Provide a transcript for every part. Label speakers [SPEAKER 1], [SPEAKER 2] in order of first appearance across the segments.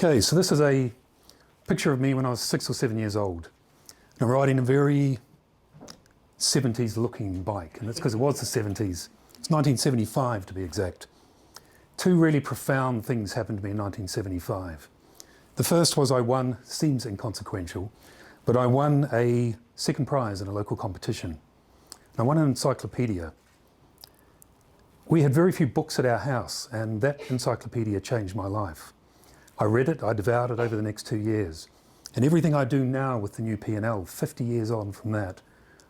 [SPEAKER 1] Okay, so this is a picture of me when I was 6 or 7 years old. And I'm riding a very 70s looking bike, and that's because it was the 70s. It's 1975 to be exact. Two really profound things happened to me in 1975. The first was I won, seems inconsequential, but I won a second prize in a local competition. And I won an encyclopedia. We had very few books at our house, and that encyclopedia changed my life. I read it, I devoured it over the next 2 years. And everything I do now with the new P&L, 50 years on from that,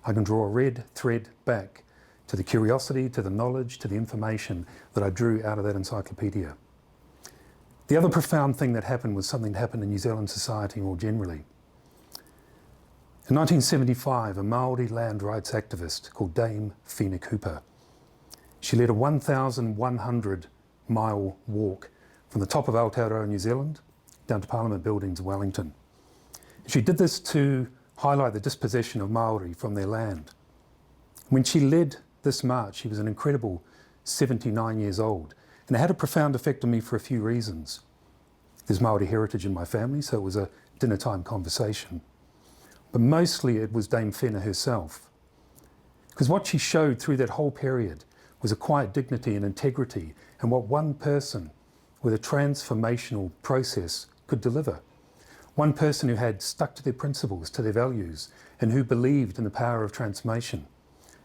[SPEAKER 1] I can draw a red thread back to the curiosity, to the knowledge, to the information that I drew out of that encyclopedia. The other profound thing that happened was something that happened in New Zealand society more generally. In 1975, a Māori land rights activist called Dame Whina Cooper, she led a 1,100-mile walk from the top of Aotearoa, New Zealand, down to Parliament Buildings, Wellington. She did this to highlight the dispossession of Māori from their land. When she led this march, she was an incredible 79 years old, and it had a profound effect on me for a few reasons. There's Māori heritage in my family, so it was a dinner time conversation. But mostly it was Dame Whina herself. Because what she showed through that whole period was a quiet dignity and integrity, and what one person with a transformational process could deliver. One person who had stuck to their principles, to their values, and who believed in the power of transformation.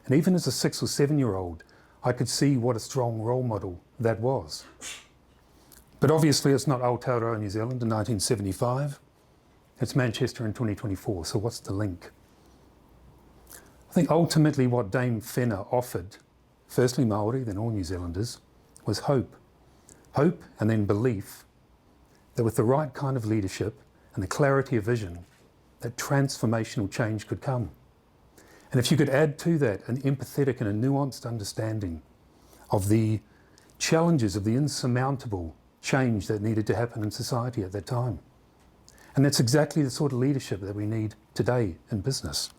[SPEAKER 1] And even as a 6 or 7 year old, I could see what a strong role model that was. But obviously it's not Aotearoa, New Zealand in 1975, it's Manchester in 2024, so what's the link? I think ultimately what Dame Whina offered, firstly Māori, then all New Zealanders, was hope. Hope and then belief that with the right kind of leadership and the clarity of vision, that transformational change could come. And if you could add to that an empathetic and a nuanced understanding of the challenges of the insurmountable change that needed to happen in society at that time. And that's exactly the sort of leadership that we need today in business.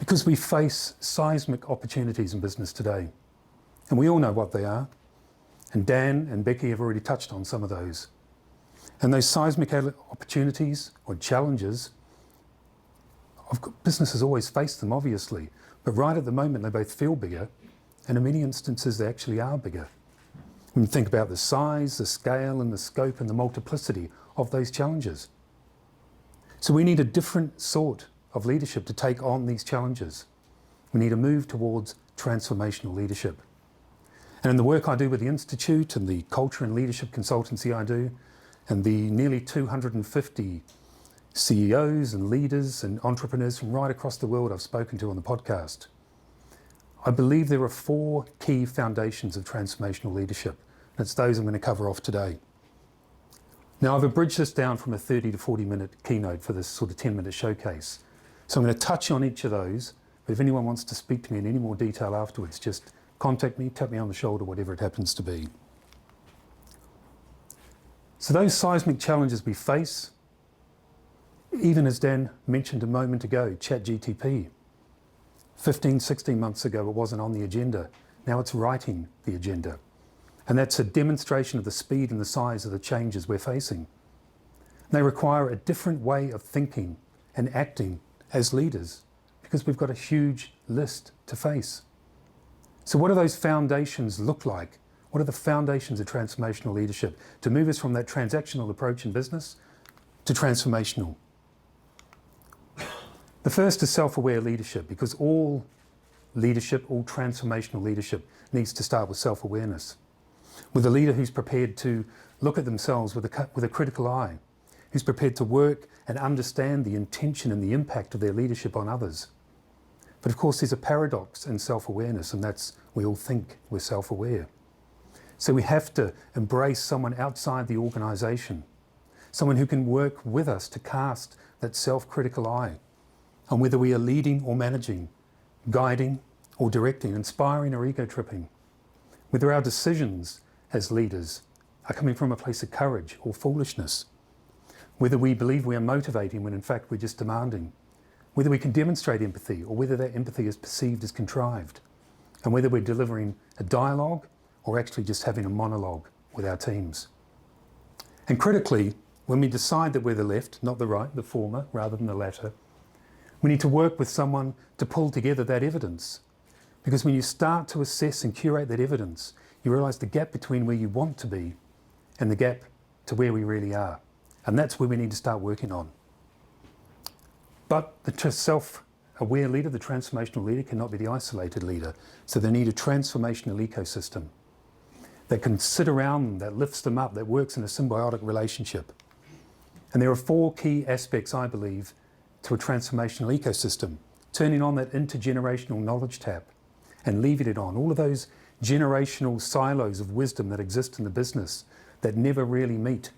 [SPEAKER 1] Because we face seismic opportunities in business today, and we all know what they are. And Dan and Becky have already touched on some of those. And those seismic opportunities or challenges, businesses always face them, obviously, but right at the moment they both feel bigger, and in many instances they actually are bigger. When you think about the size, the scale, and the scope, and the multiplicity of those challenges. So we need a different sort of leadership to take on these challenges. We need to move towards transformational leadership. And in the work I do with the Institute and the culture and leadership consultancy I do, and the nearly 250 CEOs and leaders and entrepreneurs from right across the world I've spoken to on the podcast, I believe there are 4 key foundations of transformational leadership. And it's those I'm going to cover off today. Now I've abridged this down from a 30 to 40 minute keynote for this sort of 10-minute showcase. So I'm going to touch on each of those, but if anyone wants to speak to me in any more detail afterwards, just contact me, tap me on the shoulder, whatever it happens to be. So those seismic challenges we face, even as Dan mentioned a moment ago, ChatGTP. 15, 16 months ago it wasn't on the agenda, now it's writing the agenda. And that's a demonstration of the speed and the size of the changes we're facing. They require a different way of thinking and acting as leaders, because we've got a huge list to face. So what do those foundations look like? What are the foundations of transformational leadership to move us from that transactional approach in business to transformational? The first is self-aware leadership, because all leadership, all transformational leadership needs to start with self-awareness. With a leader who's prepared to look at themselves with a critical eye, who's prepared to work and understand the intention and the impact of their leadership on others. But of course there's a paradox in self-awareness, and that's we all think we're self-aware. So we have to embrace someone outside the organisation, someone who can work with us to cast that self-critical eye on whether we are leading or managing, guiding or directing, inspiring or ego-tripping, whether our decisions as leaders are coming from a place of courage or foolishness, whether we believe we are motivating when in fact we're just demanding, whether we can demonstrate empathy or whether that empathy is perceived as contrived, and whether we're delivering a dialogue or actually just having a monologue with our teams. And critically, when we decide that we're the left, not the right, the former rather than the latter, we need to work with someone to pull together that evidence. Because when you start to assess and curate that evidence, you realise the gap between where you want to be and the gap to where we really are. And that's where we need to start working on. But the self-aware leader, the transformational leader, cannot be the isolated leader. So they need a transformational ecosystem that can sit around them, that lifts them up, that works in a symbiotic relationship. And there are 4 key aspects, I believe, to a transformational ecosystem. Turning on that intergenerational knowledge tap and leaving it on. All of those generational silos of wisdom that exist in the business that never really meet.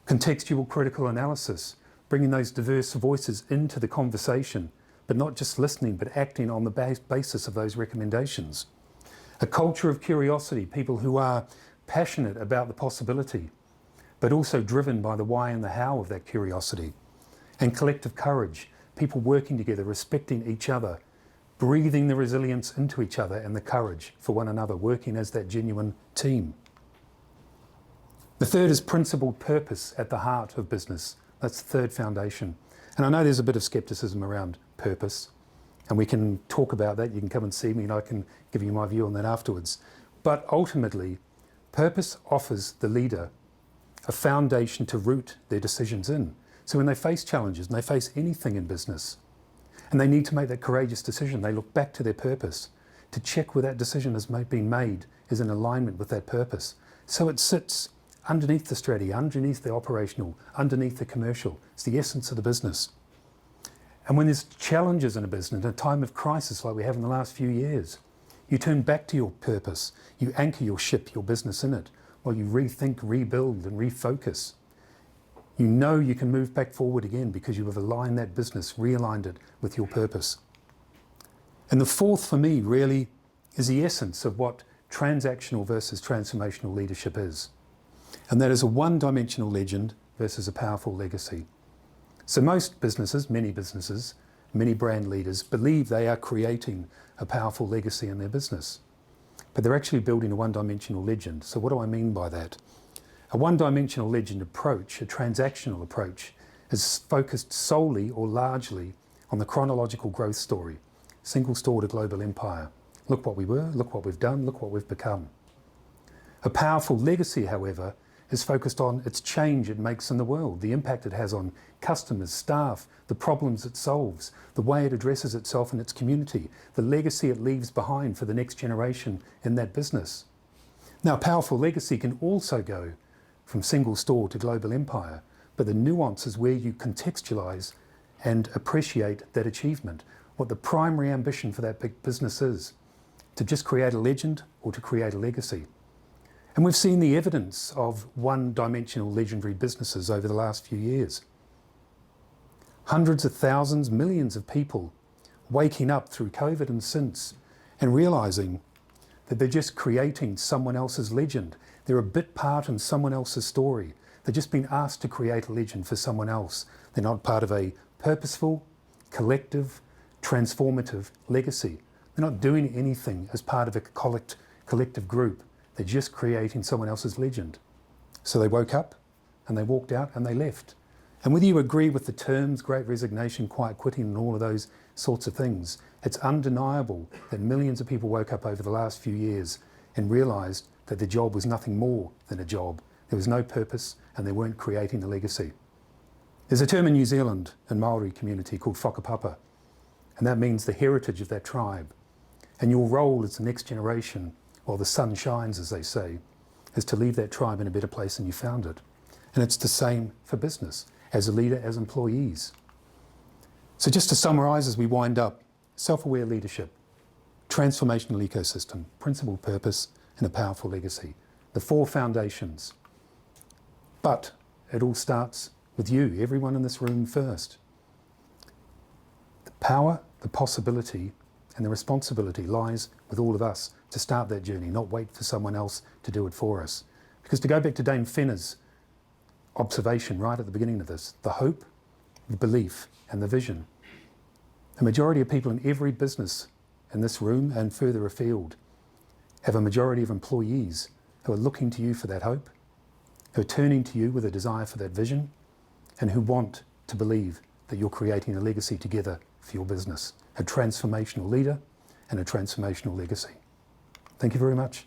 [SPEAKER 1] Contextual critical analysis, bringing those diverse voices into the conversation, but not just listening, but acting on the basis of those recommendations. A culture of curiosity, people who are passionate about the possibility, but also driven by the why and the how of that curiosity. And collective courage, people working together, respecting each other, breathing the resilience into each other and the courage for one another, working as that genuine team. The third is principled purpose at the heart of business. That's the third foundation. And I know there's a bit of skepticism around purpose, and we can talk about that. You can come and see me and I can give you my view on that afterwards. But ultimately, purpose offers the leader a foundation to root their decisions in. So when they face challenges and they face anything in business, and they need to make that courageous decision, they look back to their purpose to check where that decision has been made is in alignment with that purpose. So it sits underneath the strategy, underneath the operational, underneath the commercial. It's the essence of the business. And when there's challenges in a business, in a time of crisis like we have in the last few years, you turn back to your purpose. You anchor your ship, your business in it, while you rethink, rebuild and refocus. You know you can move back forward again because you have aligned that business, realigned it with your purpose. And the fourth for me really is the essence of what transactional versus transformational leadership is. And that is a one-dimensional legend versus a powerful legacy. So most businesses, many brand leaders believe they are creating a powerful legacy in their business. But they're actually building a one-dimensional legend. So what do I mean by that? A one-dimensional legend approach, a transactional approach, is focused solely or largely on the chronological growth story. Single store to global empire. Look what we were, look what we've done, look what we've become. A powerful legacy, however, is focused on its change it makes in the world, the impact it has on customers, staff, the problems it solves, the way it addresses itself and its community, the legacy it leaves behind for the next generation in that business. Now, a powerful legacy can also go from single store to global empire, but the nuance is where you contextualize and appreciate that achievement, what the primary ambition for that big business is, to just create a legend or to create a legacy. And we've seen the evidence of one-dimensional legendary businesses over the last few years. Hundreds of thousands, millions of people waking up through COVID and since and realising that they're just creating someone else's legend. They're a bit part in someone else's story. They've just been asked to create a legend for someone else. They're not part of a purposeful, collective, transformative legacy. They're not doing anything as part of a collective group. They're just creating someone else's legend. So they woke up and they walked out and they left. And whether you agree with the terms, great resignation, quiet quitting and all of those sorts of things, it's undeniable that millions of people woke up over the last few years and realised that their job was nothing more than a job. There was no purpose and they weren't creating a legacy. There's a term in New Zealand and Maori community called whakapapa, and that means the heritage of that tribe. And your role as the next generation, while the sun shines, as they say, is to leave that tribe in a better place than you found it. And it's the same for business, as a leader, as employees. So just to summarise as we wind up, self-aware leadership, transformational ecosystem, principled purpose, and a powerful legacy. The four foundations. But it all starts with you, everyone in this room first. The power, the possibility, and the responsibility lies with all of us to start that journey, not wait for someone else to do it for us. Because to go back to Dame Fenner's observation right at the beginning of this, the hope, the belief, and the vision. The majority of people in every business in this room and further afield have a majority of employees who are looking to you for that hope, who are turning to you with a desire for that vision and who want to believe that you're creating a legacy together for your business, a transformational leader and a transformational legacy. Thank you very much.